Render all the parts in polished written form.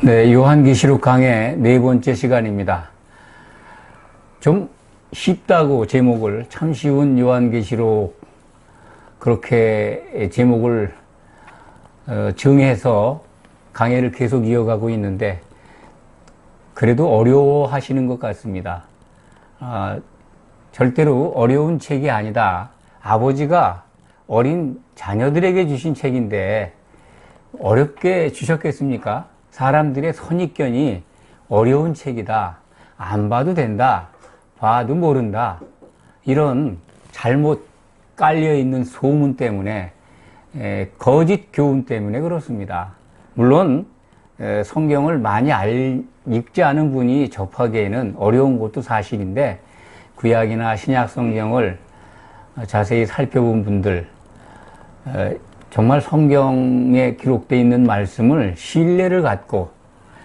네, 요한계시록 강의 네 번째 시간입니다. 좀 쉽다고 제목을, 참 쉬운 요한계시록 그렇게 제목을 정해서 강의를 계속 이어가고 있는데 그래도 어려워하시는 것 같습니다. 절대로 어려운 책이 아니다. 아버지가 어린 자녀들에게 주신 책인데 어렵게 주셨겠습니까? 사람들의 선입견이 어려운 책이다. 안 봐도 된다. 봐도 모른다. 이런 잘못 깔려있는 소문 때문에, 거짓 교훈 때문에 그렇습니다. 물론 성경을 많이 읽지 않은 분이 접하기에는 어려운 것도 사실인데 구약이나 신약 성경을 자세히 살펴본 분들, 정말 성경에 기록되어 있는 말씀을 신뢰를 갖고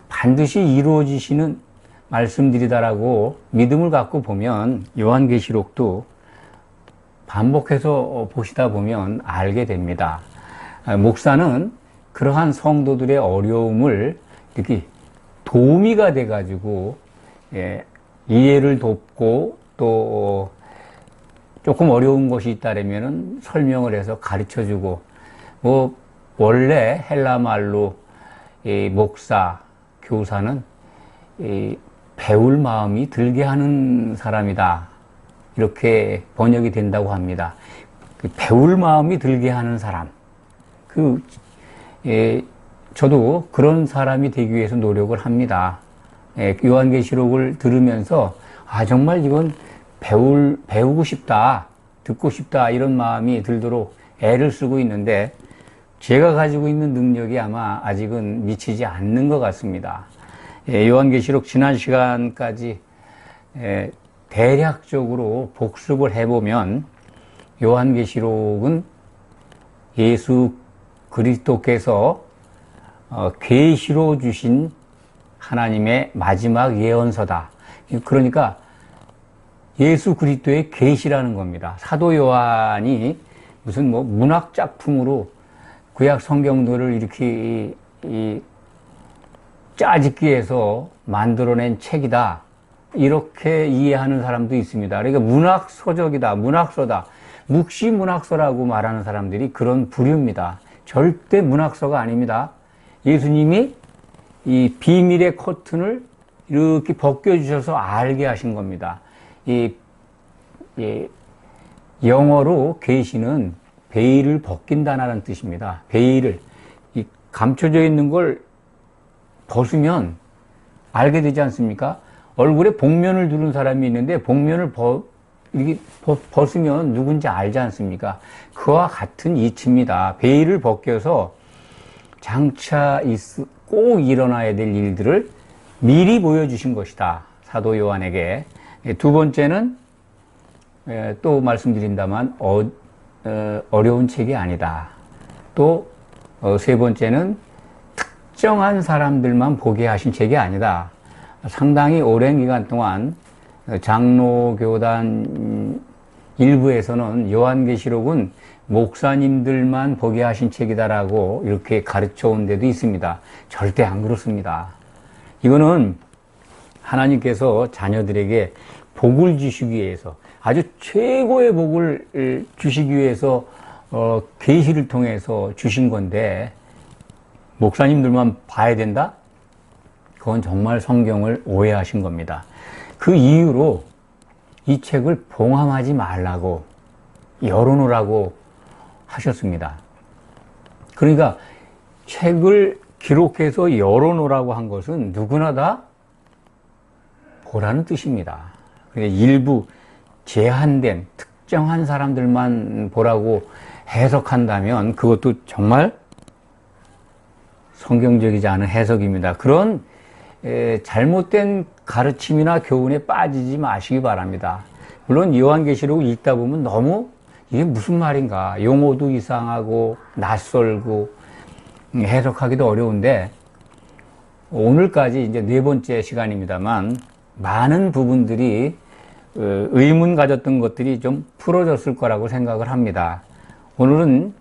반드시 이루어지시는 말씀들이다라고 믿음을 갖고 보면 요한계시록도 반복해서 보시다 보면 알게 됩니다. 목사는 그러한 성도들의 어려움을 이렇게 도우미가 돼가지고 이해를 돕고 또 조금 어려운 것이 있다면 설명을 해서 가르쳐주고 원래 헬라 말로 목사, 교사는 배울 마음이 들게 하는 사람이다. 이렇게 번역이 된다고 합니다. 배울 마음이 들게 하는 사람. 저도 그런 사람이 되기 위해서 노력을 합니다. 요한계시록을 들으면서, 정말 이건 배우고 싶다, 듣고 싶다, 이런 마음이 들도록 애를 쓰고 있는데, 제가 가지고 있는 능력이 아마 아직은 미치지 않는 것 같습니다. 요한계시록 지난 시간까지 대략적으로 복습을 해보면 요한계시록은 예수 그리스도께서 계시로 주신 하나님의 마지막 예언서다. 그러니까 예수 그리스도의 계시라는 겁니다. 사도 요한이 무슨 문학 작품으로 구약 성경들을 이렇게 짜집기 해서 만들어낸 책이다. 이렇게 이해하는 사람도 있습니다. 그러니까 문학서적이다, 문학서다. 묵시문학서라고 말하는 사람들이 그런 부류입니다. 절대 문학서가 아닙니다. 예수님이 이 비밀의 커튼을 이렇게 벗겨주셔서 알게 하신 겁니다. 영어로 계시는 베일을 벗긴다는 뜻입니다. 베일을, 감춰져 있는 걸 벗으면 알게 되지 않습니까? 얼굴에 복면을 두른 사람이 있는데 복면을 이렇게 벗으면 누군지 알지 않습니까? 그와 같은 이치입니다. 베일을 벗겨서 장차 꼭 일어나야 될 일들을 미리 보여주신 것이다. 사도 요한에게. 두 번째는 또 말씀드린다만 어려운 책이 아니다. 또 세 번째는 특정한 사람들만 보게 하신 책이 아니다. 상당히 오랜 기간 동안 장로교단 일부에서는 요한계시록은 목사님들만 보게 하신 책이다라고 이렇게 가르쳐 온 데도 있습니다. 절대 안 그렇습니다. 이거는 하나님께서 자녀들에게 복을 주시기 위해서, 아주 최고의 복을 주시기 위해서 계시를 통해서 주신 건데 목사님들만 봐야 된다? 그건 정말 성경을 오해하신 겁니다. 그 이유로 이 책을 봉함하지 말라고 열어놓으라고 하셨습니다. 그러니까 책을 기록해서 열어놓으라고 한 것은 누구나 다 보라는 뜻입니다. 일부 제한된 특정한 사람들만 보라고 해석한다면 그것도 정말 성경적이지 않은 해석입니다. 그런 잘못된 가르침이나 교훈에 빠지지 마시기 바랍니다. 물론 요한계시록을 읽다 보면 너무 이게 무슨 말인가, 용어도 이상하고 낯설고 해석하기도 어려운데 오늘까지 이제 네 번째 시간입니다만 많은 부분들이 의문 가졌던 것들이 좀 풀어졌을 거라고 생각을 합니다. 오늘은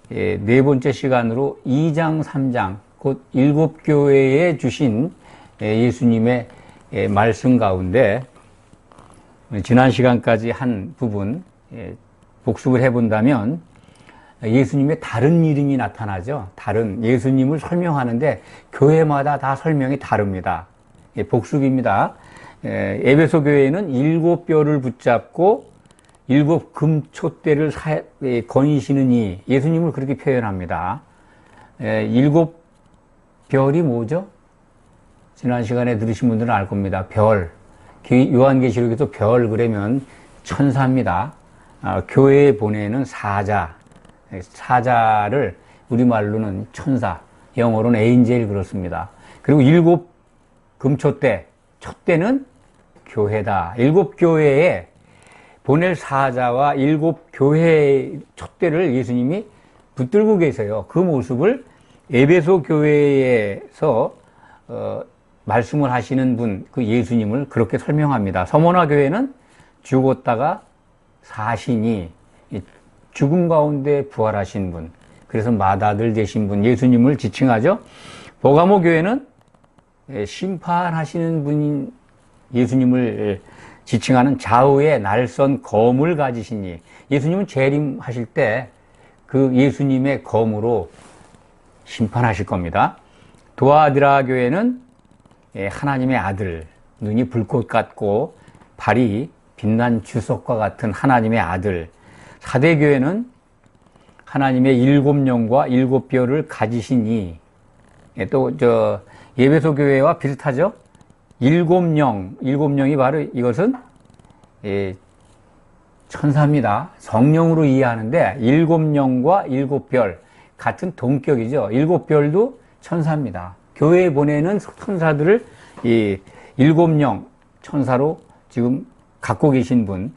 네 번째 시간으로 2장, 3장 곧 일곱 교회에 주신 예수님의 말씀 가운데 지난 시간까지 한 부분 복습을 해본다면 예수님의 다른 이름이 나타나죠. 다른 예수님을 설명하는데 교회마다 다 설명이 다릅니다. 복습입니다. 에베소 교회는 일곱 뼈를 붙잡고 일곱 금촛대를 거니시느니 예수님을 그렇게 표현합니다. 일곱 별이 뭐죠? 지난 시간에 들으신 분들은 알 겁니다. 별. 요한계시록에서 별 그러면 천사입니다. 교회에 보내는 사자. 사자를 우리말로는 천사, 영어로는 에인젤 그렇습니다. 그리고 일곱 금촛대, 촛대는 교회다. 일곱 교회에 보낼 사자와 일곱 교회의 촛대를 예수님이 붙들고 계세요. 그 모습을 에베소 교회에서 말씀을 하시는 분, 그 예수님을 그렇게 설명합니다. 서머나 교회는 죽었다가 사시니 죽음 가운데 부활하신 분, 그래서 맏아들 되신 분, 예수님을 지칭하죠. 버가모 교회는 심판하시는 분인 예수님을 지칭하는 좌우에 날선 검을 가지시니, 예수님은 재림하실 때 그 예수님의 검으로 심판하실 겁니다. 도아드라 교회는 하나님의 아들, 눈이 불꽃 같고 발이 빛난 주석과 같은 하나님의 아들. 사대교회는 하나님의 일곱 영과 일곱 뼈를 가지시니, 또 예배소 교회와 비슷하죠. 일곱 영이 바로 이것은 천사입니다. 성령으로 이해하는데 일곱 영과 일곱 별 같은 동격이죠. 일곱 별도 천사입니다. 교회에 보내는 천사들을 이 일곱 영 천사로 지금 갖고 계신 분.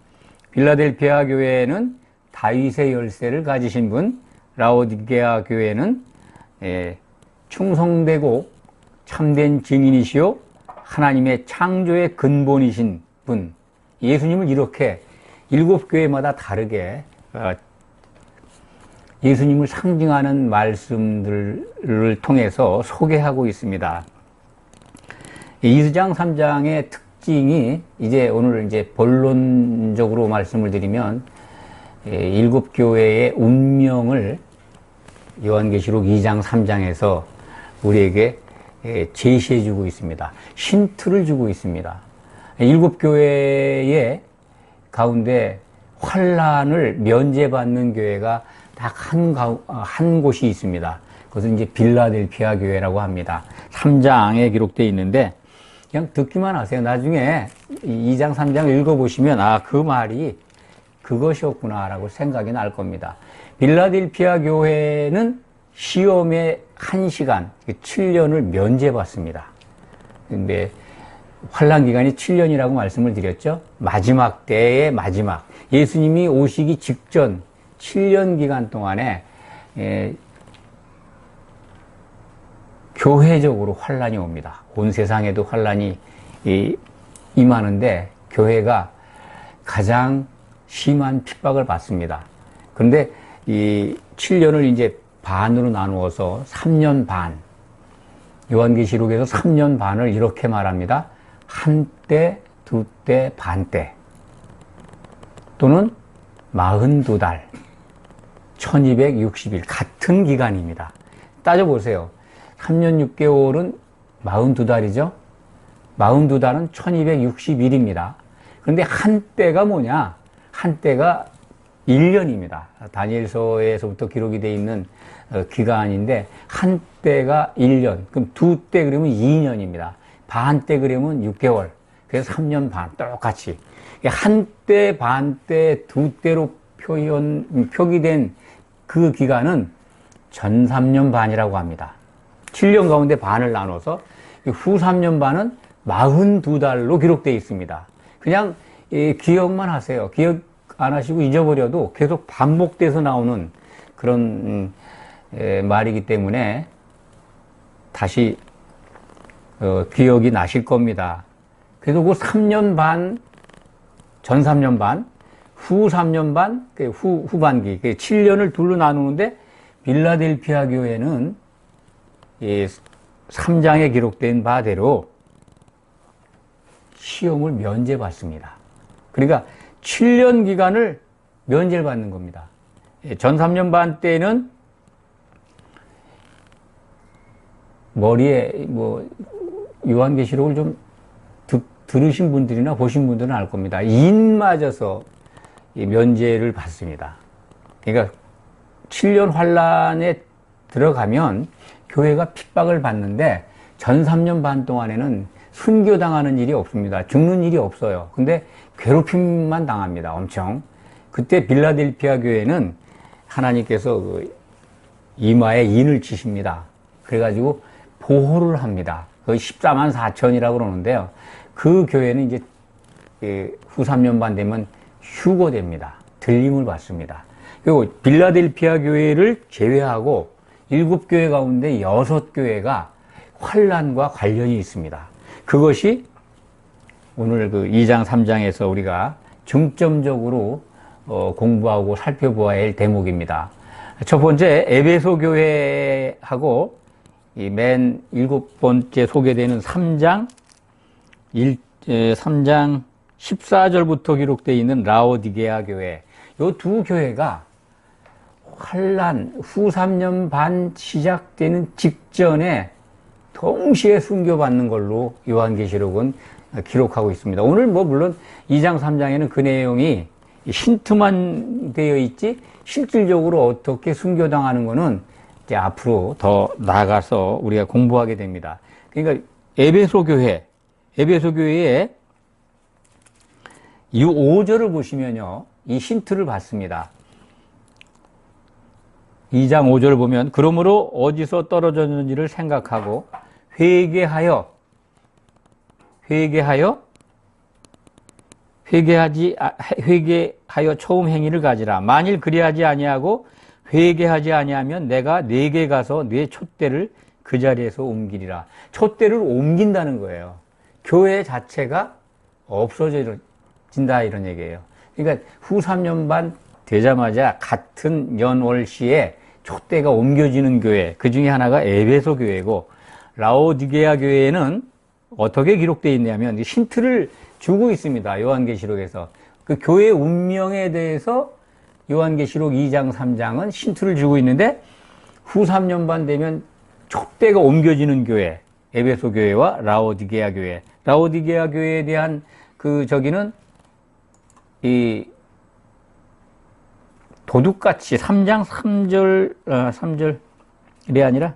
빌라델피아 교회는 다윗의 열쇠를 가지신 분. 라오디게아 교회는 충성되고 참된 증인이시요 하나님의 창조의 근본이신 분. 예수님을 이렇게 일곱 교회마다 다르게 예수님을 상징하는 말씀들을 통해서 소개하고 있습니다. 2장, 3장의 특징이 오늘 본론적으로 말씀을 드리면 일곱 교회의 운명을 요한계시록 2장, 3장에서 우리에게 제시해 주고 있습니다. 힌트를 주고 있습니다. 일곱 교회의 가운데 환란을 면제받는 교회가 딱 한 곳이 있습니다. 그것은 빌라델피아 교회라고 합니다. 3장에 기록되어 있는데 그냥 듣기만 하세요. 나중에 2장, 3장 읽어보시면 그 말이 그것이었구나라고 생각이 날 겁니다. 빌라델피아 교회는 시험의 1시간, 7년을 면제받습니다. 근데 환란 기간이 7년이라고 말씀을 드렸죠. 마지막 때의 마지막, 예수님이 오시기 직전 7년 기간 동안에 교회적으로 환란이 옵니다. 온 세상에도 환란이 임하는데 교회가 가장 심한 핍박을 받습니다. 그런데 이 7년을 반으로 나누어서 3년 반, 요한계시록에서 3년 반을 이렇게 말합니다. 한 때, 두 때, 반 때, 또는 42달, 1260일, 같은 기간입니다. 따져보세요. 3년 6개월은 42달이죠? 42달은 1260일입니다. 그런데 한때가 뭐냐? 한때가 1년입니다. 다니엘서에서부터 기록이 되어 있는 기간인데, 한때가 1년, 그럼 두 때 그러면 2년입니다. 반 때 그러면 6개월, 그래서 3년 반, 똑같이. 한때, 반 때, 두 때로 표기된 그 기간은 전 3년 반이라고 합니다. 7년 가운데 반을 나눠서 후 3년 반은 42달로 기록되어 있습니다. 그냥 기억만 하세요. 기억 안 하시고 잊어버려도 계속 반복돼서 나오는 그런 말이기 때문에 다시 기억이 나실 겁니다. 그래서 그 3년 반, 전 3년 반, 후 3년 반, 후반기, 7년을 둘로 나누는데 빌라델피아 교회는 이 3장에 기록된 바대로 시험을 면제받습니다. 그러니까 7년 기간을 면제를 받는 겁니다. 전 3년 반 때는 머리에 요한계시록을 좀 들으신 분들이나 보신 분들은 알 겁니다. 인 맞아서 면제를 받습니다. 그러니까 7년 환란에 들어가면 교회가 핍박을 받는데 전 3년 반 동안에는 순교당하는 일이 없습니다. 죽는 일이 없어요. 근데 괴롭힘만 당합니다. 엄청. 그때 빌라델피아 교회는 하나님께서 이마에 인을 치십니다. 그래가지고 보호를 합니다. 거의 14만 4천이라고 그러는데요. 그 교회는 이제 후 3년 반 되면 휴거됩니다. 들림을 받습니다. 그리고 빌라델피아 교회를 제외하고 7교회 가운데 6교회가 환란과 관련이 있습니다. 그것이 오늘 2장, 3장에서 우리가 중점적으로 공부하고 살펴보아야 할 대목입니다. 첫 번째, 에베소 교회하고 맨 7번째 소개되는 3장 14절부터 기록되어 있는 라오디게아 교회. 이 두 교회가 환란 후 3년 반 시작되는 직전에 동시에 순교받는 걸로 요한계시록은 기록하고 있습니다. 오늘 물론 2장, 3장에는 그 내용이 힌트만 되어 있지 실질적으로 어떻게 순교당하는 거는 이제 앞으로 더 나아가서 우리가 공부하게 됩니다. 그러니까 에베소 교회에 이 5절을 보시면요, 이 힌트를 받습니다. 2장 5절을 보면 그러므로 어디서 떨어졌는지를 생각하고 회개하여 처음 행위를 가지라. 만일 그리하지 아니하고 회개하지 아니하면 내가 네게 가서 네 촛대를 그 자리에서 옮기리라. 촛대를 옮긴다는 거예요. 교회 자체가 없어진다 이런 얘기예요. 그러니까 후 3년 반 되자마자 같은 연월시에 촛대가 옮겨지는 교회, 그 중에 하나가 에베소 교회고, 라오디게아 교회에는 어떻게 기록되어 있냐면 힌트를 주고 있습니다. 요한계시록에서. 그 교회의 운명에 대해서 요한계시록 2장, 3장은 힌트를 주고 있는데 후 3년 반 되면 촛대가 옮겨지는 교회, 에베소 교회와 라오디게아 교회. 라오디게아 교회에 대한 저기는 이 도둑같이 3장 3절이 아니라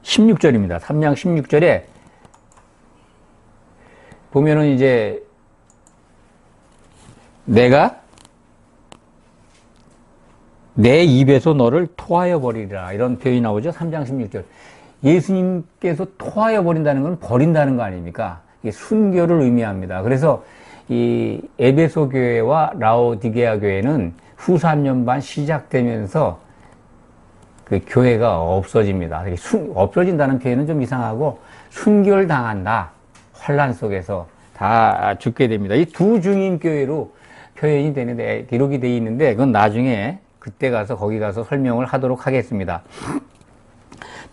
16절입니다. 3장 16절에 보면은 이제 내가 내 입에서 너를 토하여 버리리라 이런 표현이 나오죠. 3장 16절. 예수님께서 토하여 버린다는 건 버린다는 거 아닙니까? 이게 순교를 의미합니다. 그래서 이 에베소 교회와 라오디게아 교회는 후 3년 반 시작되면서 그 교회가 없어집니다. 없어진다는 표현은 좀 이상하고 순교를 당한다. 환란 속에서 다 죽게 됩니다. 이 두 중인 교회로 표현이 되는데 기록이 되어 있는데 그건 나중에 그때 가서 거기 가서 설명을 하도록 하겠습니다.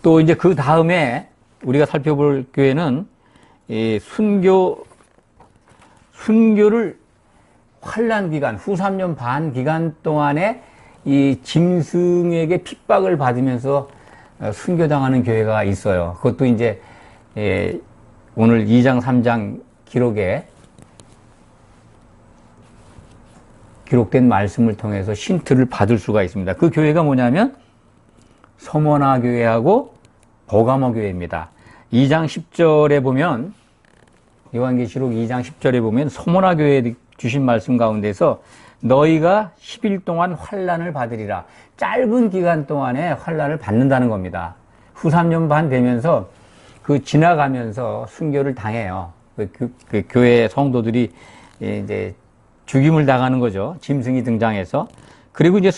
또 이제 그 다음에 우리가 살펴볼 교회는 이 순교를 환란 기간, 후 3년 반 기간 동안에 이 짐승에게 핍박을 받으면서 순교당하는 교회가 있어요. 그것도 이제 오늘 2장, 3장 기록에 기록된 말씀을 통해서 힌트를 받을 수가 있습니다. 그 교회가 뭐냐면 서머나 교회하고 버가모 교회입니다. 2장 10절에 보면 요한계시록 2장 10절에 보면 서머나 교회에 주신 말씀 가운데서 너희가 10일 동안 환란을 받으리라. 짧은 기간 동안에 환란을 받는다는 겁니다. 후 3년 반 되면서 지나가면서 순교를 당해요. 그 교회 성도들이 이제 죽임을 당하는 거죠. 짐승이 등장해서. 그리고 이제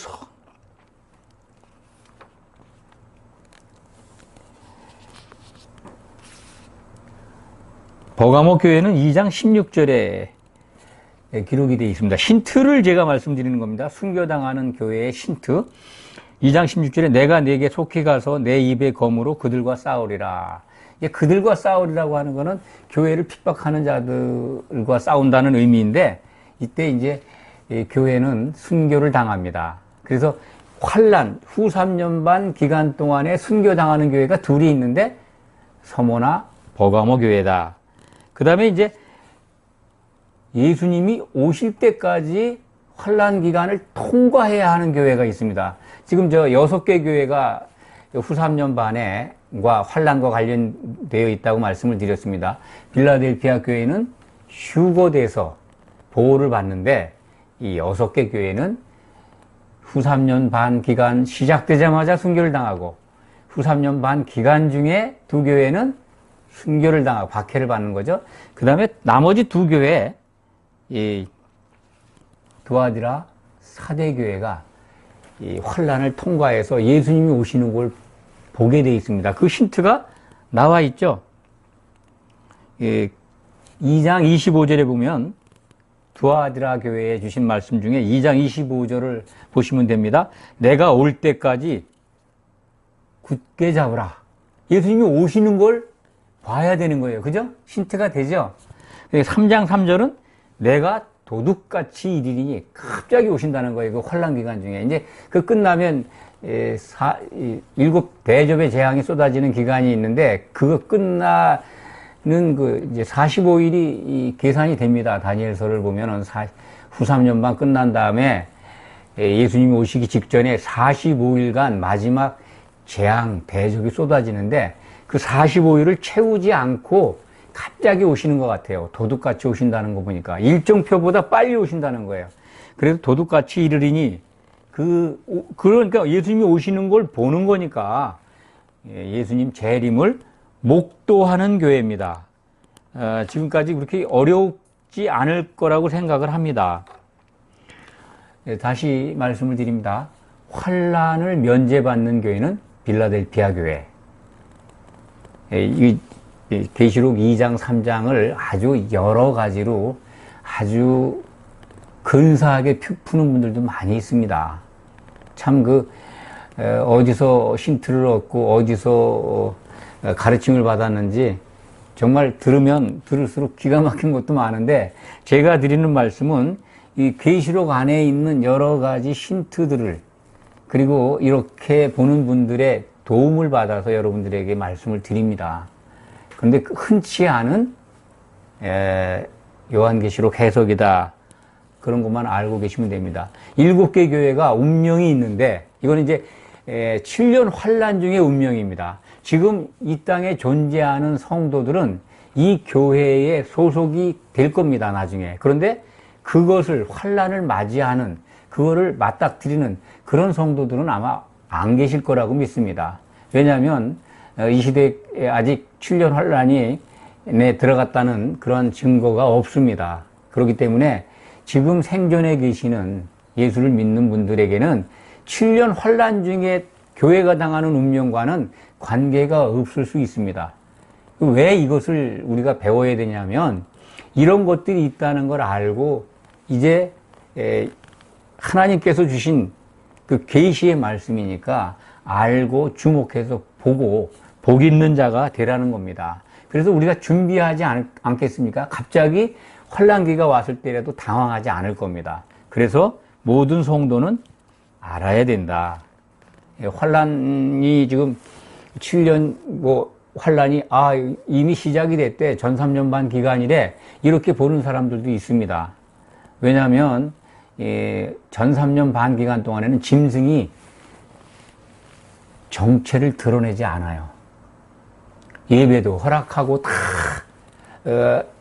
버가모 교회는 2장 16절에 기록이 되어 있습니다. 힌트를 제가 말씀드리는 겁니다. 순교당하는 교회의 힌트. 2장 16절에 내가 네게 속히 가서 내 입의 검으로 그들과 싸우리라. 그들과 싸우리라고 하는 거는 교회를 핍박하는 자들과 싸운다는 의미인데, 이때 이제 교회는 순교를 당합니다. 그래서 환란 후 3년 반 기간 동안에 순교당하는 교회가 둘이 있는데 서모나 버가모 교회다. 그 다음에 이제 예수님이 오실 때까지 환란 기간을 통과해야 하는 교회가 있습니다. 지금 저 6개 교회가 후 3년 반에과 환란과 관련되어 있다고 말씀을 드렸습니다. 빌라델피아 교회는 휴거돼서 보호를 받는데, 이 6개 교회는 후 3년 반 기간 시작되자마자 순교를 당하고, 후 3년 반 기간 중에 두 교회는 순교를 당하고 박해를 받는 거죠. 그 다음에 나머지 두 교회, 이 두아디라 사대교회가 이 환란을 통과해서 예수님이 오시는 걸 보게 되어 있습니다. 그 힌트가 나와 있죠. 2장 25절에 보면 두아디라 교회에 주신 말씀 중에 2장 25절을 보시면 됩니다. 내가 올 때까지 굳게 잡으라. 예수님이 오시는 걸 봐야 되는 거예요. 그죠? 힌트가 되죠? 3장 3절은 내가 도둑같이 이르리니 갑자기 오신다는 거예요. 그 환란 기간 중에. 이제 그 끝나면 7 대접의 재앙이 쏟아지는 기간이 있는데, 그거 끝나는 이제 45일이 계산이 됩니다. 다니엘서를 보면은 후 3년 반 끝난 다음에 예수님이 오시기 직전에 45일간 마지막 재앙, 대접이 쏟아지는데, 그 45일을 채우지 않고 갑자기 오시는 것 같아요. 도둑같이 오신다는 거 보니까. 일정표보다 빨리 오신다는 거예요. 그래서 도둑같이 이르리니, 그러니까 예수님이 오시는 걸 보는 거니까, 예수님 재림을 목도하는 교회입니다. 지금까지 그렇게 어렵지 않을 거라고 생각을 합니다. 다시 말씀을 드립니다. 환란을 면제받는 교회는 빌라델피아 교회. 계시록 2장, 3장을 아주 여러 가지로 아주 근사하게 푸는 분들도 많이 있습니다. 참 어디서 힌트를 얻고 어디서 가르침을 받았는지 정말 들으면 들을수록 기가 막힌 것도 많은데, 제가 드리는 말씀은 이 계시록 안에 있는 여러 가지 힌트들을, 그리고 이렇게 보는 분들의 도움을 받아서 여러분들에게 말씀을 드립니다. 그런데 흔치 않은 요한계시록 해석이다, 그런 것만 알고 계시면 됩니다. 7개 교회가 운명이 있는데, 이거는 이제 7년 환란 중의 운명입니다. 지금 이 땅에 존재하는 성도들은 이 교회에 소속이 될 겁니다, 나중에. 그런데 그것을, 환란을 맞이하는, 그거를 맞닥뜨리는 그런 성도들은 아마 안 계실 거라고 믿습니다. 왜냐하면 이 시대에 아직 7년 환란이 들어갔다는 그런 증거가 없습니다. 그렇기 때문에 지금 생존에 계시는 예수를 믿는 분들에게는 7년 환란 중에 교회가 당하는 운명과는 관계가 없을 수 있습니다. 왜 이것을 우리가 배워야 되냐면, 이런 것들이 있다는 걸 알고 이제 하나님께서 주신 그 계시의 말씀이니까 알고 주목해서 보고 복 있는 자가 되라는 겁니다. 그래서 우리가 준비하지 않겠습니까? 갑자기 환란기가 왔을 때라도 당황하지 않을 겁니다. 그래서 모든 성도는 알아야 된다. 환란이 지금 7년 환란이 이미 시작이 됐대, 전 3년 반 기간이래, 이렇게 보는 사람들도 있습니다. 왜냐하면 전 3년 반 기간 동안에는 짐승이 정체를 드러내지 않아요. 예배도 허락하고 다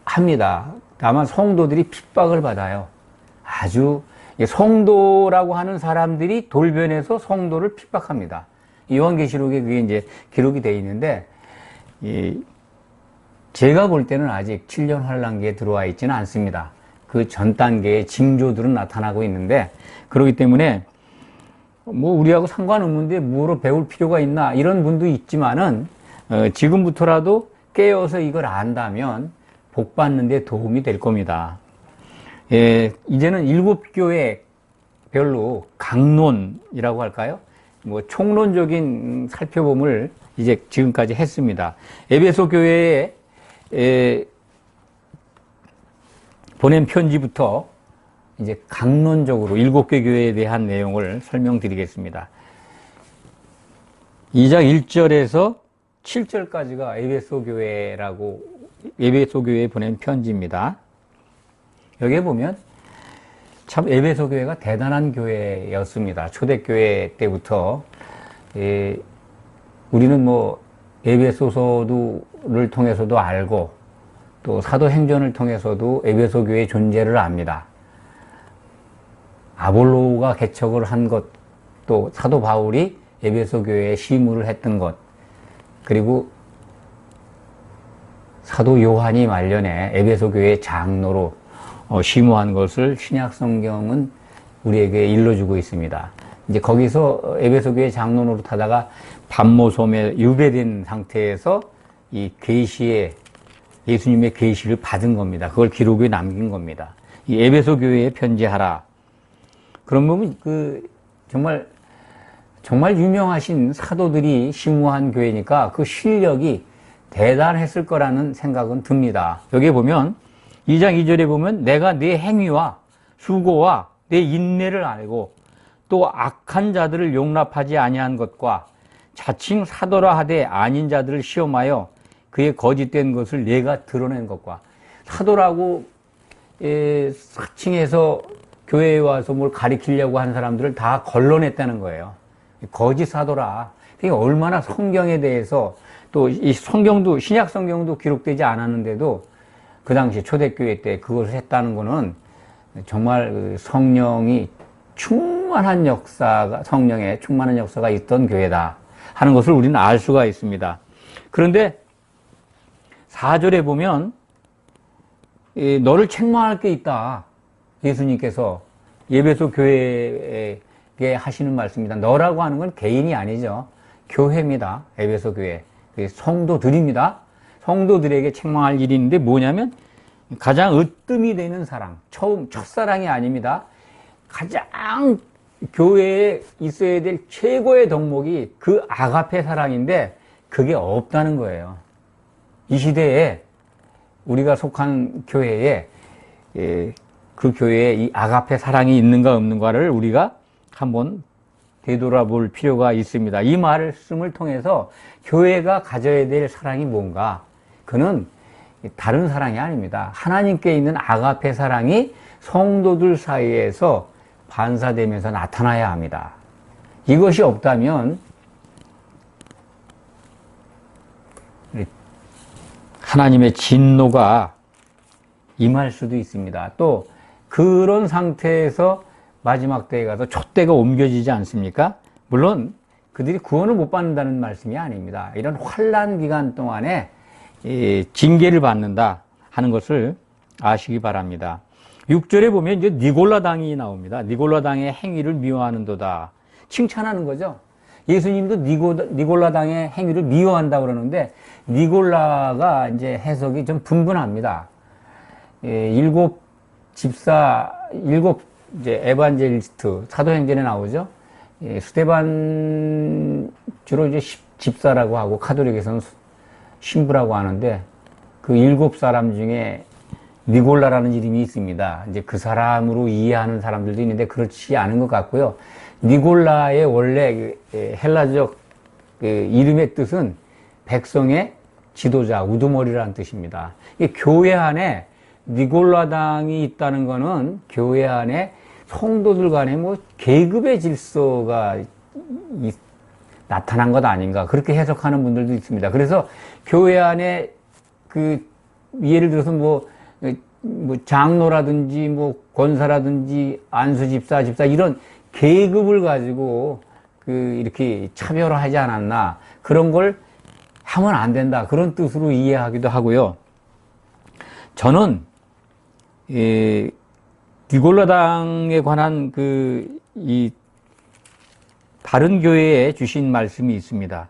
합니다. 다만 성도들이 핍박을 받아요. 아주 성도라고 하는 사람들이 돌변해서 성도를 핍박합니다. 요한계시록에 그게 이제 기록이 되어 있는데, 제가 볼 때는 아직 7년 환란기에 들어와 있지는 않습니다. 그 전 단계의 징조들은 나타나고 있는데, 그렇기 때문에 우리하고 상관없는데 뭐로 배울 필요가 있나, 이런 분도 있지만은 지금부터라도 깨어서 이걸 안다면 복 받는 데 도움이 될 겁니다. 이제는 7교회 별로 강론이라고 할까요? 뭐 총론적인 살펴봄을 이제 지금까지 했습니다. 에베소 교회에 보낸 편지부터 이제 강론적으로 7개 교회에 대한 내용을 설명드리겠습니다. 2장 1절에서 7절까지가 에베소 교회에 보낸 편지입니다. 여기에 보면 참 에베소 교회가 대단한 교회였습니다. 초대교회 때부터 우리는 뭐 에베소서를 통해서도 알고 또 사도행전을 통해서도 에베소 교회의 존재를 압니다. 아볼로가 개척을 한 것, 또 사도 바울이 에베소 교회에 시무를 했던 것, 그리고 사도 요한이 말년에 에베소 교회의 장로로 시무한 것을 신약 성경은 우리에게 일러주고 있습니다. 이제 거기서 에베소 교회 장로 노릇하다가 반모섬에 유배된 상태에서 이 계시의 예수님의 계시를 받은 겁니다. 그걸 기록에 남긴 겁니다. 이 에베소 교회에 편지하라. 그런 부분 정말 유명하신 사도들이 시무한 교회니까 그 실력이 대단했을 거라는 생각은 듭니다. 여기에 보면 2장 2절에 보면 내가 내 행위와 수고와 내 인내를 알고 또 악한 자들을 용납하지 아니한 것과 자칭 사도라 하되 아닌 자들을 시험하여 그의 거짓된 것을 내가 드러낸 것과 사도라고 사칭해서 교회에 와서 뭘 가리키려고 한 사람들을 다 걸러냈다는 거예요. 거짓 사도라. 그게 얼마나 성경에 대해서 또 이 성경도 신약 성경도 기록되지 않았는데도 그 당시 초대교회 때 그것을 했다는 거는 정말 성령이 충만한 역사가 성령의 충만한 역사가 있던 교회다 하는 것을 우리는 알 수가 있습니다. 그런데 4절에 보면 너를 책망할 게 있다. 예수님께서 에베소 교회에 하시는 말씀입니다. 너라고 하는 건 개인이 아니죠. 교회입니다. 에베소 교회. 성도들입니다. 성도들에게 책망할 일이 있는데 뭐냐면 가장 으뜸이 되는 사랑, 첫사랑이 아닙니다. 가장 교회에 있어야 될 최고의 덕목이 그 아가페 사랑인데 그게 없다는 거예요. 이 시대에 우리가 속한 교회에 그 교회에 이 아가페 사랑이 있는가 없는가를 우리가 한번 되돌아볼 필요가 있습니다. 이 말씀을 통해서 교회가 가져야 될 사랑이 뭔가? 그는 다른 사랑이 아닙니다. 하나님께 있는 아가페 사랑이 성도들 사이에서 반사되면서 나타나야 합니다. 이것이 없다면 하나님의 진노가 임할 수도 있습니다. 또 그런 상태에서 마지막 때에 가서 촛대가 옮겨지지 않습니까? 물론 그들이 구원을 못 받는다는 말씀이 아닙니다. 이런 환난 기간 동안에 징계를 받는다 하는 것을 아시기 바랍니다. 6절에 보면 이제 니골라당이 나옵니다. 니골라당의 행위를 미워하는도다. 칭찬하는 거죠. 예수님도 니골라당의 행위를 미워한다고 그러는데 니골라가 이제 해석이 좀 분분합니다. 일곱 이제 에반젤리스트 사도행전에 나오죠. 스데반 주로 이제 집사라고 하고 카톨릭에서는 신부라고 하는데 그 7사람 중에 니골라라는 이름이 있습니다. 이제 그 사람으로 이해하는 사람들도 있는데 그렇지 않은 것 같고요. 니골라의 원래 헬라적 이름의 뜻은 백성의 지도자, 우두머리라는 뜻입니다. 교회 안에 니골라당이 있다는 것은 교회 안에 성도들 간에 뭐 계급의 질서가 나타난 것 아닌가 그렇게 해석하는 분들도 있습니다. 그래서 교회 안에 예를 들어서 뭐 장로라든지 뭐 권사라든지 안수집사, 집사 이런 계급을 가지고 이렇게 차별화하지 않았나 그런 걸 하면 안 된다 그런 뜻으로 이해하기도 하고요. 저는 니골라당에 관한 이 다른 교회에 주신 말씀이 있습니다.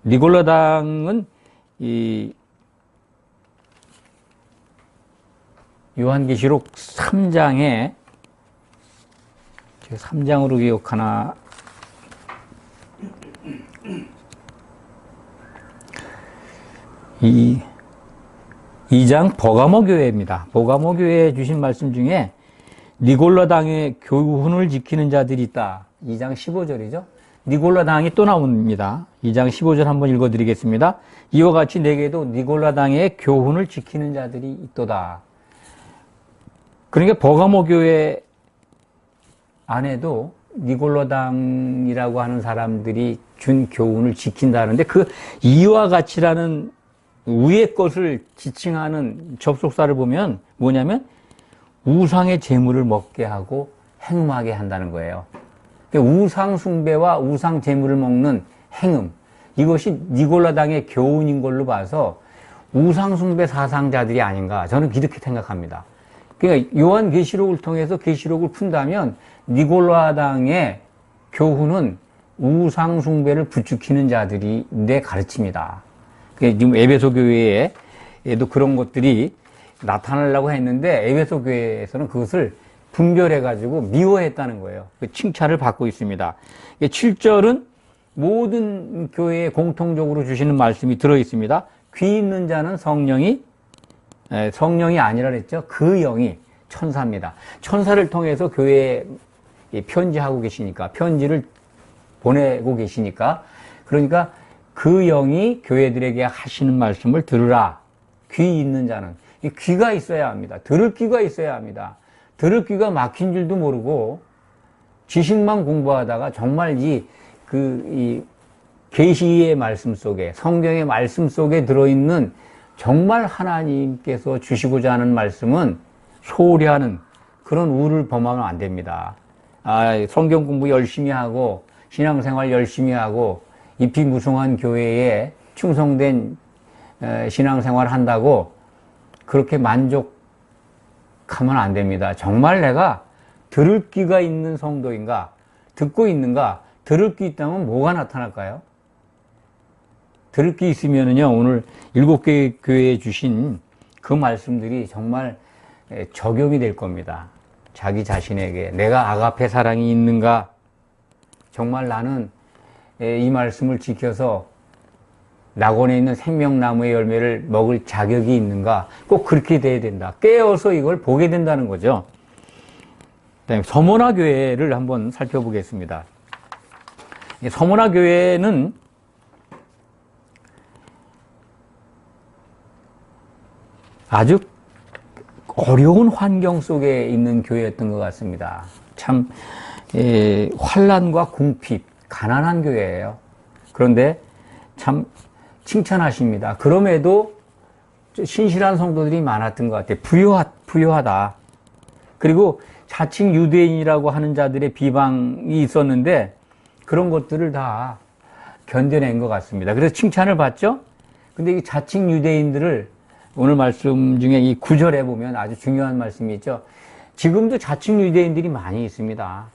니골라당은 이 요한계시록 3장에 제가 3장으로 기억하나 2장 버가모 교회입니다. 버가모 교회에 주신 말씀 중에 니골라 당의 교훈을 지키는 자들이 있다. 2장 15절이죠. 니골라 당이 또 나옵니다. 2장 15절 한번 읽어드리겠습니다. 이와 같이 내게도 니골라 당의 교훈을 지키는 자들이 있도다. 그러니까 버가모 교회 안에도 니골라 당이라고 하는 사람들이 준 교훈을 지킨다는데 그 이와 같이라는 위의 것을 지칭하는 접속사를 보면 뭐냐면 우상의 재물을 먹게 하고 행음하게 한다는 거예요. 우상 숭배와 우상 재물을 먹는 행음, 이것이 니골라 당의 교훈인 걸로 봐서 우상 숭배 사상자들이 아닌가 저는 이렇게 생각합니다. 그러니까 요한계시록을 통해서 계시록을 푼다면 니골라 당의 교훈은 우상 숭배를 부추기는 자들이 내 가르칩니다. 지금 에베소 교회에도 그런 것들이 나타나려고 했는데 에베소 교회에서는 그것을 분별해가지고 미워했다는 거예요. 칭찬을 받고 있습니다. 7절은 모든 교회에 공통적으로 주시는 말씀이 들어있습니다. 귀 있는 자는 성령이 아니라 그랬죠. 그 영이 천사입니다. 천사를 통해서 교회에 편지하고 계시니까, 편지를 보내고 계시니까, 그러니까 그 영이 교회들에게 하시는 말씀을 들으라. 귀 있는 자는. 귀가 있어야 합니다. 들을 귀가 있어야 합니다. 들을 귀가 막힌 줄도 모르고 지식만 공부하다가 정말 이 계시의 말씀 속에, 성경의 말씀 속에 들어있는 정말 하나님께서 주시고자 하는 말씀은 소홀히 하는 그런 우를 범하면 안 됩니다. 성경 공부 열심히 하고 신앙생활 열심히 하고 이피무성한 교회에 충성된 신앙생활 한다고 그렇게 만족하면 안 됩니다. 정말 내가 들을 귀가 있는 성도인가? 듣고 있는가? 들을 귀 있다면 뭐가 나타날까요? 들을 귀 있으면은요, 오늘 7개 교회에 주신 그 말씀들이 정말 적용이 될 겁니다. 자기 자신에게 내가 아가페 사랑이 있는가? 정말 나는 이 말씀을 지켜서 낙원에 있는 생명나무의 열매를 먹을 자격이 있는가? 꼭 그렇게 돼야 된다. 깨어서 이걸 보게 된다는 거죠. 그다음에 서모나 교회를 한번 살펴보겠습니다. 서모나 교회는 아주 어려운 환경 속에 있는 교회였던 것 같습니다. 참 환난과 궁핍, 가난한 교회예요. 그런데 참 칭찬하십니다. 그럼에도 신실한 성도들이 많았던 것 같아요. 부유하다. 그리고 자칭 유대인이라고 하는 자들의 비방이 있었는데 그런 것들을 다 견뎌낸 것 같습니다. 그래서 칭찬을 받죠. 근데 이 자칭 유대인들을 오늘 말씀 중에 이 9절에 보면 아주 중요한 말씀이 있죠. 지금도 자칭 유대인들이 많이 있습니다.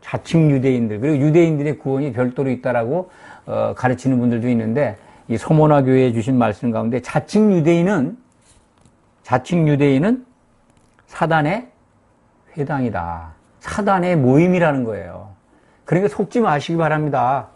자칭 유대인들, 그리고 유대인들의 구원이 별도로 있다라고 가르치는 분들도 있는데 이 서모나 교회에 주신 말씀 가운데 자칭 유대인은 사단의 회당이다. 사단의 모임이라는 거예요. 그러니까 속지 마시기 바랍니다.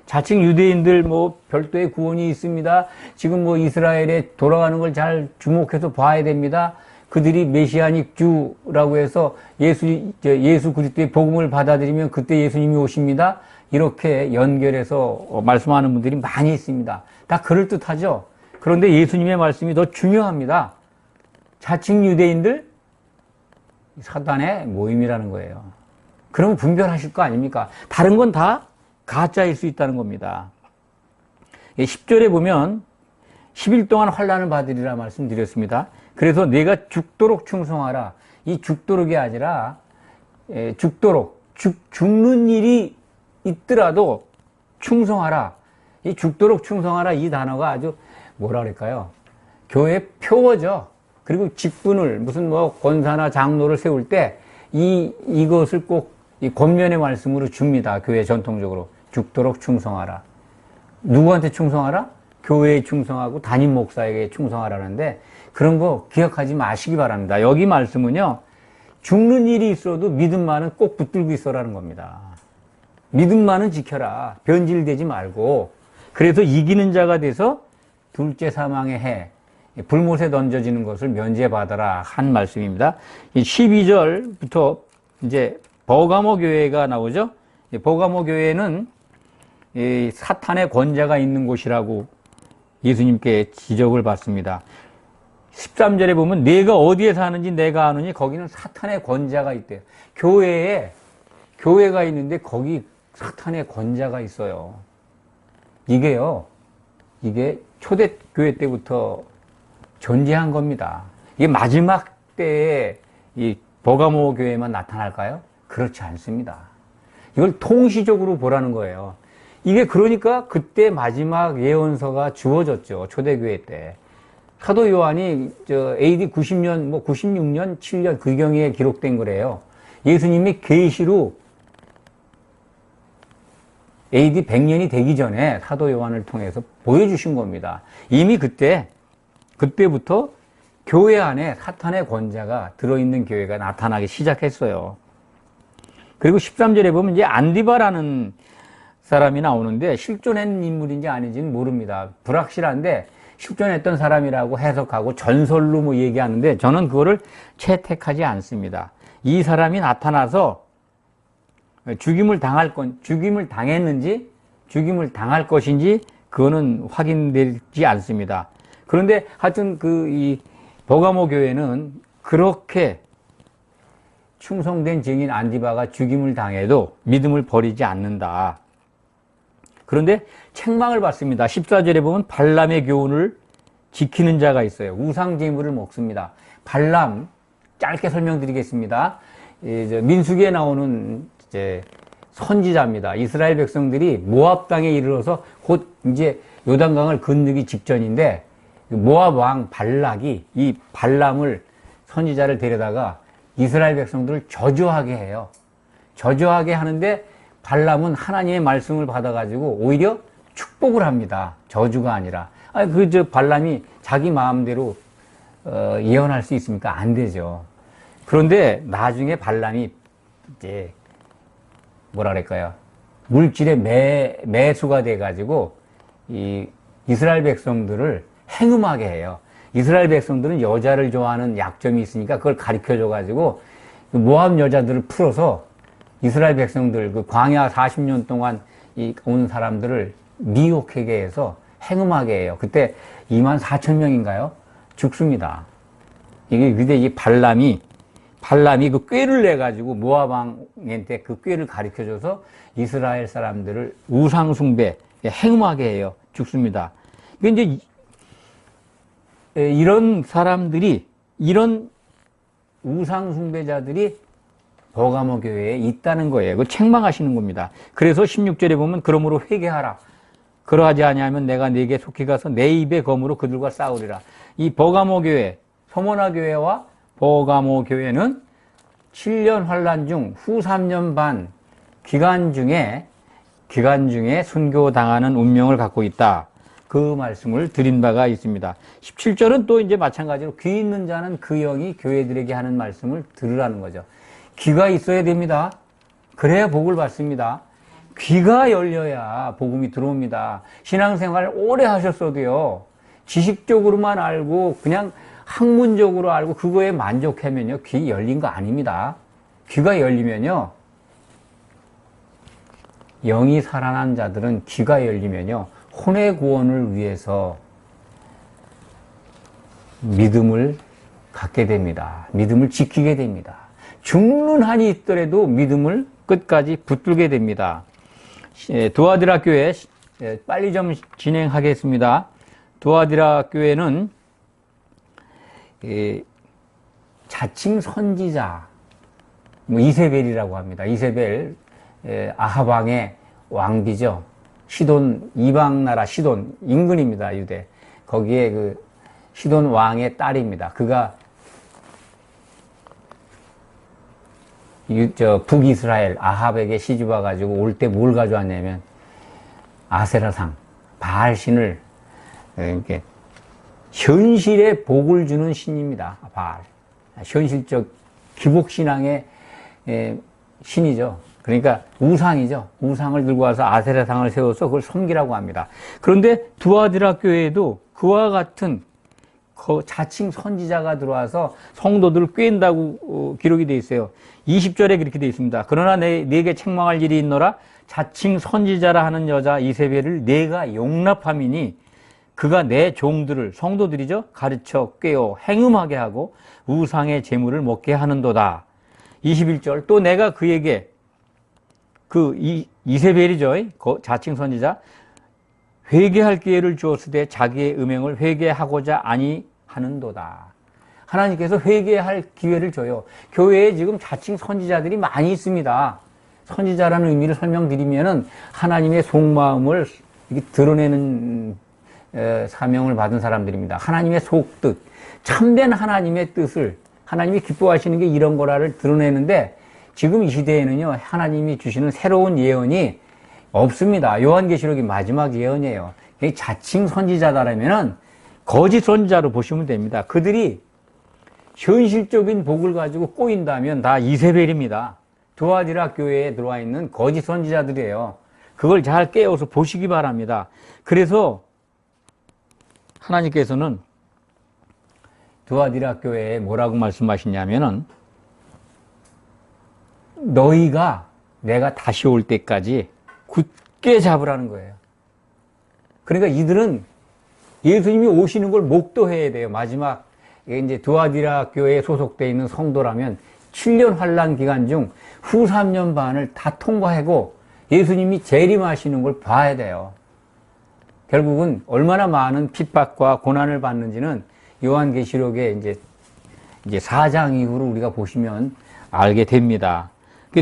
자칭 유대인들 별도의 구원이 있습니다. 지금 이스라엘에 돌아가는 걸 잘 주목해서 봐야 됩니다. 그들이 메시아닉 주라고 해서 예수 그리스도의 복음을 받아들이면 그때 예수님이 오십니다. 이렇게 연결해서 말씀하는 분들이 많이 있습니다. 다 그럴듯하죠. 그런데 예수님의 말씀이 더 중요합니다. 자칭 유대인들 사단의 모임이라는 거예요. 그러면 분별하실 거 아닙니까? 다른 건 다 가짜일 수 있다는 겁니다. 10절에 보면 10일 동안 환난을 받으리라 말씀드렸습니다. 그래서 내가 죽도록 충성하라. 이 죽도록이 아니라 죽는 일이 있더라도 충성하라. 이 죽도록 충성하라 이 단어가 아주 뭐라 그럴까요? 교회 표어죠. 그리고 직분을 무슨 권사나 장로를 세울 때 이것을 꼭 이 권면의 말씀으로 줍니다. 교회 전통적으로 죽도록 충성하라. 누구한테 충성하라? 교회에 충성하고 담임 목사에게 충성하라는데 그런 거 기억하지 마시기 바랍니다. 여기 말씀은요, 죽는 일이 있어도 믿음만은 꼭 붙들고 있어라는 겁니다. 믿음만은 지켜라. 변질되지 말고. 그래서 이기는 자가 돼서 둘째 사망의 해, 불못에 던져지는 것을 면제받아라 한 말씀입니다. 12절부터 이제 버가모 교회가 나오죠. 버가모 교회는 사탄의 권자가 있는 곳이라고 예수님께 지적을 받습니다. 13절에 보면 내가 어디에 사는지 내가 아느니 거기는 사탄의 권자가 있대요. 교회가 있는데 거기 사탄의 권자가 있어요. 이게 초대교회 때부터 존재한 겁니다. 이게 마지막 때에 이 버가모 교회만 나타날까요? 그렇지 않습니다. 이걸 통시적으로 보라는 거예요. 이게 그러니까 그때 마지막 예언서가 주어졌죠. 초대교회 때. 사도 요한이 AD 90년, 96년, 7년 그 경에 기록된 거래요. 예수님이 계시로 AD 100년이 되기 전에 사도 요한을 통해서 보여주신 겁니다. 이미 그때부터 교회 안에 사탄의 권자가 들어있는 교회가 나타나기 시작했어요. 그리고 13절에 보면 이제 안디바라는 사람이 나오는데 실존한 인물인지 아닌지는 모릅니다. 불확실한데 실존했던 사람이라고 해석하고 전설로 뭐 얘기하는데 저는 그거를 채택하지 않습니다. 이 사람이 나타나서 죽임을 당했는지 죽임을 당할 것인지 그거는 확인되지 않습니다. 그런데 하여튼 이 버가모 교회는 그렇게 충성된 증인 안디바가 죽임을 당해도 믿음을 버리지 않는다. 그런데 책망을 받습니다. 14절에 보면 발람의 교훈을 지키는 자가 있어요. 우상 제물을 먹습니다. 발람, 짧게 설명드리겠습니다. 민수기에 나오는 선지자입니다. 이스라엘 백성들이 모압 땅에 이르러서 곧 이제 요단강을 건너기 직전인데 모압 왕 발락이 이 발람을 선지자를 데려다가 이스라엘 백성들을 저주하게 해요. 저주하게 하는데 발람은 하나님의 말씀을 받아가지고 오히려 축복을 합니다. 저주가 아니라. 발람이 자기 마음대로 예언할 수 있습니까? 안 되죠. 그런데 나중에 발람이 이제 뭐라 그럴까요? 물질의 매수가 돼가지고 이 이스라엘 백성들을 행음하게 해요. 이스라엘 백성들은 여자를 좋아하는 약점이 있으니까 그걸 가르쳐줘가지고 모압 여자들을 풀어서 이스라엘 백성들 그 광야 40년 동안 온 사람들을 미혹하게 해서 행음하게 해요. 그때 24,000명인가요? 죽습니다. 근데 이 발람이 그 꾀를 내가지고 모압 왕한테 그 꾀를 가르쳐줘서 이스라엘 사람들을 우상숭배, 행음하게 해요. 죽습니다. 이제 이런 사람들이, 이런 우상숭배자들이 버가모 교회에 있다는 거예요. 그 책망하시는 겁니다. 그래서 16절에 보면 그러므로 회개하라. 그러하지 아니하면 내가 네게 속히 가서 내 입의 검으로 그들과 싸우리라. 이 버가모 교회, 서머나 교회와 버가모 교회는 7년 환란 중 후 3년 반 기간 중에 순교당하는 운명을 갖고 있다. 그 말씀을 드린 바가 있습니다. 17절은 또 이제 마찬가지로 귀 있는 자는 그 영이 교회들에게 하는 말씀을 들으라는 거죠. 귀가 있어야 됩니다. 그래야 복을 받습니다. 귀가 열려야 복음이 들어옵니다. 신앙생활 오래 하셨어도요, 지식적으로만 알고 그냥 학문적으로 알고 그거에 만족하면요, 귀 열린 거 아닙니다. 귀가 열리면요, 영이 살아난 자들은 귀가 열리면요, 혼의 구원을 위해서 믿음을 갖게 됩니다. 믿음을 지키게 됩니다. 죽는 한이 있더라도 믿음을 끝까지 붙들게 됩니다. 두아디라 교회 빨리 좀 진행하겠습니다. 두아디라 교회는 자칭 선지자, 이세벨이라고 합니다. 이세벨, 아합 왕의 왕비죠. 시돈, 이방 나라 시돈 인근입니다. 유대. 거기에 그 시돈 왕의 딸입니다. 그가 북이스라엘 아합에게 시집 와가지고 올 때 뭘 가져왔냐면 아세라상, 바알신을 이렇게 현실에 복을 주는 신입니다. 바알. 현실적 기복신앙의 신이죠. 그러니까 우상이죠. 우상을 들고 와서 아세라상을 세워서 그걸 섬기라고 합니다. 그런데 두아디라 교회에도 그와 같은 자칭 선지자가 들어와서 성도들을 꾀인다고 기록이 되어 있어요. 20절에 그렇게 되어 있습니다. 그러나 내게 책망할 일이 있노라. 자칭 선지자라 하는 여자 이세벨을 내가 용납함이니 그가 내 종들을, 성도들이죠, 가르쳐 꾀어 행음하게 하고 우상의 제물을 먹게 하는도다. 21절, 또 내가 그에게 이세벨이죠, 자칭 선지자, 회개할 기회를 주었으되 자기의 음행을 회개하고자 아니하는도다. 하나님께서 회개할 기회를 줘요. 교회에 지금 자칭 선지자들이 많이 있습니다. 선지자라는 의미를 설명드리면은 하나님의 속마음을 드러내는 사명을 받은 사람들입니다. 하나님의 속뜻, 참된 하나님의 뜻을, 하나님이 기뻐하시는 게 이런 거라를 드러내는데, 지금 이 시대에는요, 하나님이 주시는 새로운 예언이 없습니다. 요한계시록이 마지막 예언이에요. 자칭 선지자다라면은 거짓 선지자로 보시면 됩니다. 그들이 현실적인 복을 가지고 꼬인다면 다 이세벨입니다. 두아디라 교회에 들어와 있는 거짓 선지자들이에요. 그걸 잘 깨워서 보시기 바랍니다. 그래서 하나님께서는 두아디라 교회에 뭐라고 말씀하시냐면은 너희가 내가 다시 올 때까지 굳게 잡으라는 거예요. 그러니까 이들은 예수님이 오시는 걸 목도해야 돼요. 마지막 이제 두아디라 교회에 소속되어 있는 성도라면 7년 환란 기간 중 후 3년 반을 다 통과하고 예수님이 재림하시는 걸 봐야 돼요. 결국은 얼마나 많은 핍박과 고난을 받는지는 요한계시록의 이제 4장 이후로 우리가 보시면 알게 됩니다.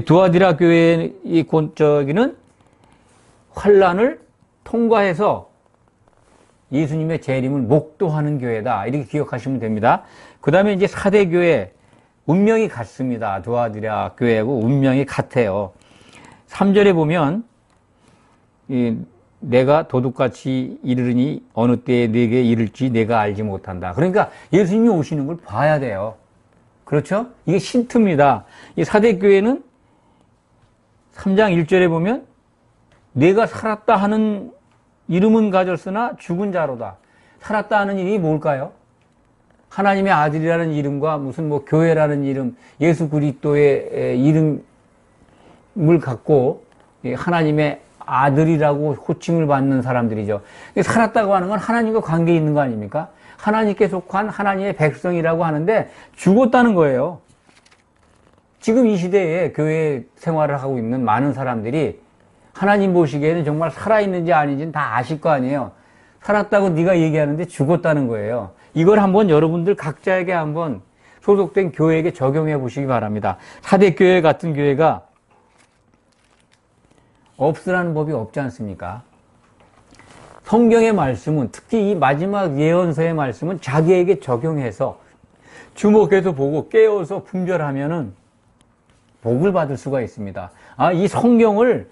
두아디라 교회의 저기는 환란을 통과해서 예수님의 재림을 목도하는 교회다. 이렇게 기억하시면 됩니다. 그 다음에 이제 사대교회, 운명이 같습니다. 두아디라 교회하고 운명이 같아요. 3절에 보면, 내가 도둑같이 이르르니 어느 때에 내게 이를지 내가 알지 못한다. 그러니까 예수님이 오시는 걸 봐야 돼요. 그렇죠? 이게 힌트입니다. 이 사대교회는 3장 1절에 보면, 내가 살았다 하는 이름은 가졌으나 죽은 자로다. 살았다 하는 이름이 뭘까요? 하나님의 아들이라는 이름과 무슨 교회라는 이름, 예수 그리스도의 이름을 갖고 하나님의 아들이라고 호칭을 받는 사람들이죠. 살았다고 하는 건 하나님과 관계 있는 거 아닙니까? 하나님께 속한 하나님의 백성이라고 하는데 죽었다는 거예요. 지금 이 시대에 교회 생활을 하고 있는 많은 사람들이 하나님 보시기에는 정말 살아있는지 아닌지는 다 아실 거 아니에요. 살았다고 네가 얘기하는데 죽었다는 거예요. 이걸 한번 여러분들 각자에게 한번 소속된 교회에게 적용해 보시기 바랍니다. 사대교회 같은 교회가 없으라는 법이 없지 않습니까? 성경의 말씀은, 특히 이 마지막 예언서의 말씀은 자기에게 적용해서 주목해서 보고 깨워서 분별하면은 복을 받을 수가 있습니다. 이 성경을,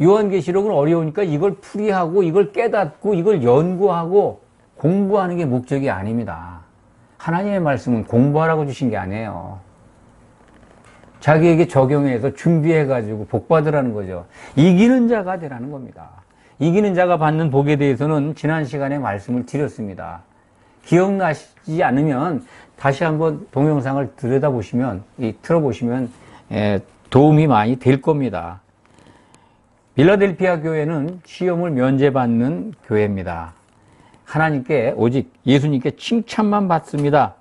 요한계시록은 어려우니까 이걸 풀이하고 이걸 깨닫고 이걸 연구하고 공부하는 게 목적이 아닙니다. 하나님의 말씀은 공부하라고 주신 게 아니에요. 자기에게 적용해서 준비해가지고 복 받으라는 거죠. 이기는 자가 되라는 겁니다. 이기는 자가 받는 복에 대해서는 지난 시간에 말씀을 드렸습니다. 기억나시지 않으면 다시 한번 동영상을 들여다보시면, 틀어보시면 도움이 많이 될 겁니다. 빌라델피아 교회는 시험을 면제받는 교회입니다. 하나님께, 오직 예수님께 칭찬만 받습니다.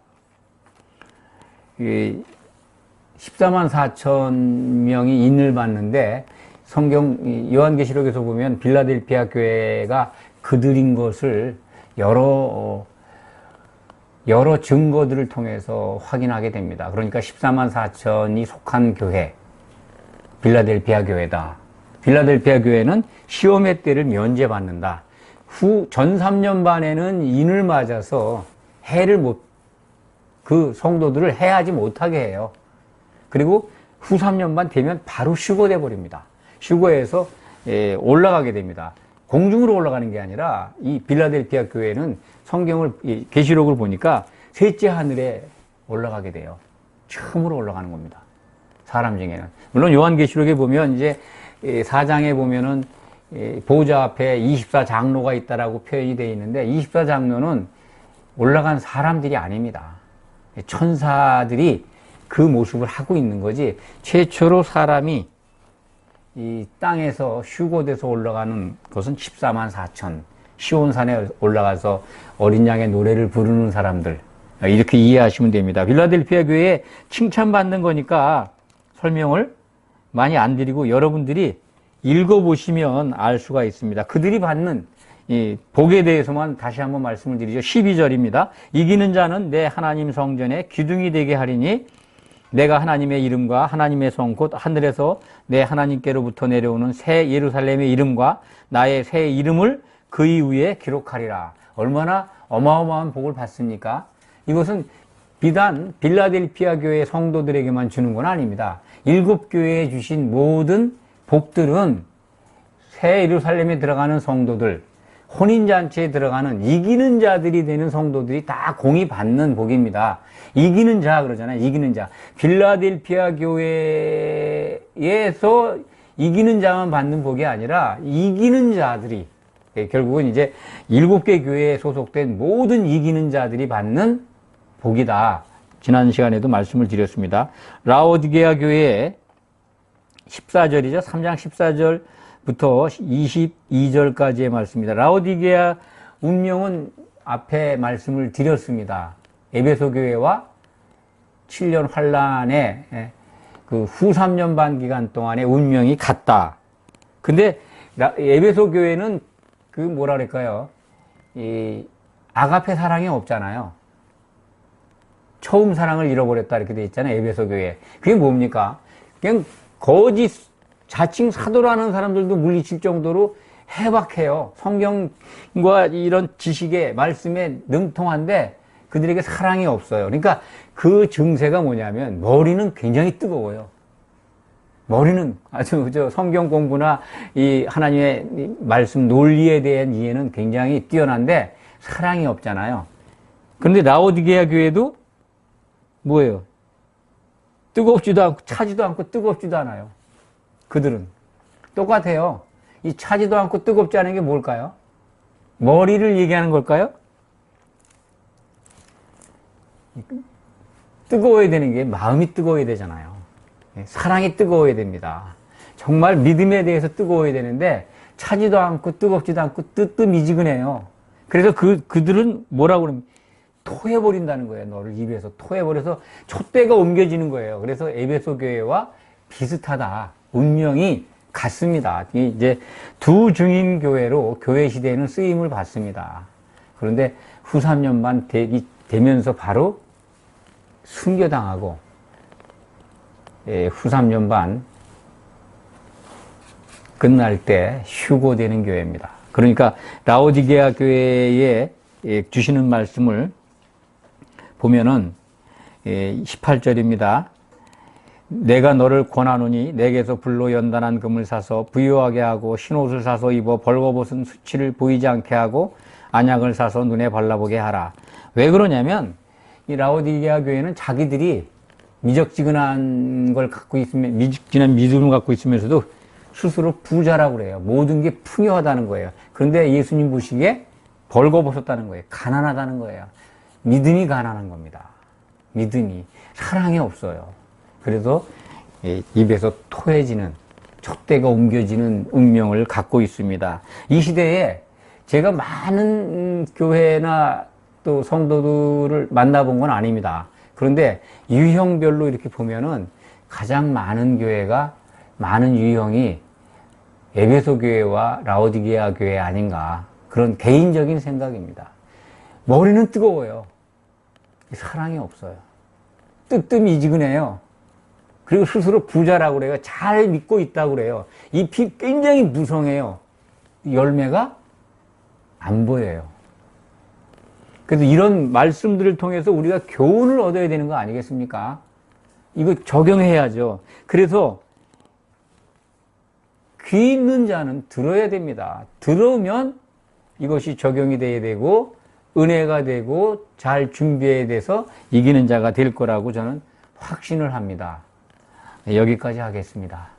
14만 4천 명이 인을 받는데, 성경 요한계시록에서 보면 빌라델피아 교회가 그들인 것을 여러 증거들을 통해서 확인하게 됩니다. 그러니까 14만 4천이 속한 교회, 빌라델피아 교회다. 빌라델피아 교회는 시험의 때를 면제받는다. 전 3년 반에는 인을 맞아서 그 성도들을 해하지 못하게 해요. 그리고 후 3년 반 되면 바로 휴거돼 버립니다. 휴거해서 올라가게 됩니다. 공중으로 올라가는 게 아니라 이 빌라델피아 교회는 성경을, 계시록을 보니까 셋째 하늘에 올라가게 돼요. 처음으로 올라가는 겁니다. 사람 중에는. 물론 요한계시록에 보면 이제 4장에 보면은 보호자 앞에 24장로가 있다라고 표현이 되어 있는데 24장로는 올라간 사람들이 아닙니다. 천사들이 그 모습을 하고 있는 거지, 최초로 사람이 이 땅에서 휴고돼서 올라가는 것은 14만 4천, 시온산에 올라가서 어린 양의 노래를 부르는 사람들, 이렇게 이해하시면 됩니다. 필라델피아 교회에 칭찬받는 거니까 설명을 많이 안 드리고 여러분들이 읽어보시면 알 수가 있습니다. 그들이 받는 이 복에 대해서만 다시 한번 말씀을 드리죠. 12절입니다. 이기는 자는 내 하나님 성전에 기둥이 되게 하리니 내가 하나님의 이름과 하나님의 성 곧 하늘에서 내 하나님께로부터 내려오는 새 예루살렘의 이름과 나의 새 이름을 그 이후에 기록하리라. 얼마나 어마어마한 복을 받습니까? 이것은 비단 빌라델피아 교회 성도들에게만 주는 건 아닙니다. 7교회에 주신 모든 복들은 새 예루살렘에 들어가는 성도들, 혼인잔치에 들어가는 이기는 자들이 되는 성도들이 다 공이 받는 복입니다. 이기는 자 그러잖아요. 이기는 자. 빌라델피아 교회에서 이기는 자만 받는 복이 아니라 이기는 자들이, 결국은 이제 7개 교회에 소속된 모든 이기는 자들이 받는 복이다. 지난 시간에도 말씀을 드렸습니다. 라오디게아 교회의 14절이죠. 3장 14절부터 22절까지의 말씀입니다. 라오디게아 운명은 앞에 말씀을 드렸습니다. 에베소 교회와 7년 환란의 그 후 3년 반 기간 동안의 운명이 같다. 근데 에베소 교회는 그 뭐라 그럴까요? 이 아가페 사랑이 없잖아요. 처음 사랑을 잃어버렸다 이렇게 돼 있잖아요. 에베소 교회. 그게 뭡니까? 그냥 거짓 자칭 사도라는 사람들도 물리칠 정도로 해박해요. 성경과 이런 지식에 말씀에 능통한데 그들에게 사랑이 없어요. 그러니까 그 증세가 뭐냐면 머리는 굉장히 뜨거워요. 머리는 아주 성경 공부나 이 하나님의 말씀 논리에 대한 이해는 굉장히 뛰어난데 사랑이 없잖아요. 그런데 라오디게아 교회도 뭐예요? 뜨겁지도 않고 차지도 않고 뜨겁지도 않아요. 그들은 똑같아요. 이 차지도 않고 뜨겁지 않은 게 뭘까요? 머리를 얘기하는 걸까요? 뜨거워야 되는 게 마음이 뜨거워야 되잖아요. 사랑이 뜨거워야 됩니다. 정말 믿음에 대해서 뜨거워야 되는데 차지도 않고 뜨겁지도 않고 뜨뜻미지근해요. 그래서 그들은 뭐라고 그럽니까? 토해버린다는 거예요. 너를 입에서 토해버려서 촛대가 옮겨지는 거예요. 그래서 에베소 교회와 비슷하다. 운명이 같습니다. 이제 두 중인 교회로 교회 시대에는 쓰임을 받습니다. 그런데 후 3년 반 되면서 바로 순교당하고 후 3년 반 끝날 때 휴고되는 교회입니다. 그러니까 라오디게아 교회에 주시는 말씀을 보면은 18절입니다. 내가 너를 권하노니 내게서 불로 연단한 금을 사서 부유하게 하고 흰옷을 사서 입어 벌거벗은 수치를 보이지 않게 하고 안약을 사서 눈에 발라보게 하라. 왜 그러냐면 이 라오디게아 교회는 자기들이 미적지근한 걸 갖고 있으면, 미적지근한 믿음을 갖고 있으면서도 스스로 부자라고 그래요. 모든 게 풍요하다는 거예요. 그런데 예수님 보시기에 벌거벗었다는 거예요. 가난하다는 거예요. 믿음이 가난한 겁니다. 믿음이. 사랑이 없어요. 그래서 입에서 토해지는, 촛대가 옮겨지는 운명을 갖고 있습니다. 이 시대에 제가 많은 교회나 또 성도들을 만나본 건 아닙니다. 그런데 유형별로 이렇게 보면은 가장 많은 교회가, 많은 유형이 에베소 교회와 라오디게아 교회 아닌가, 그런 개인적인 생각입니다. 머리는 뜨거워요. 사랑이 없어요. 뜨뜻미지근해요. 그리고 스스로 부자라고 그래요. 잘 믿고 있다고 그래요. 잎이 굉장히 무성해요. 열매가 안 보여요. 그래서 이런 말씀들을 통해서 우리가 교훈을 얻어야 되는 거 아니겠습니까? 이거 적용해야죠. 그래서 귀 있는 자는 들어야 됩니다. 들으면 이것이 적용이 돼야 되고 은혜가 되고 잘 준비해야 돼서 이기는 자가 될 거라고 저는 확신을 합니다. 여기까지 하겠습니다.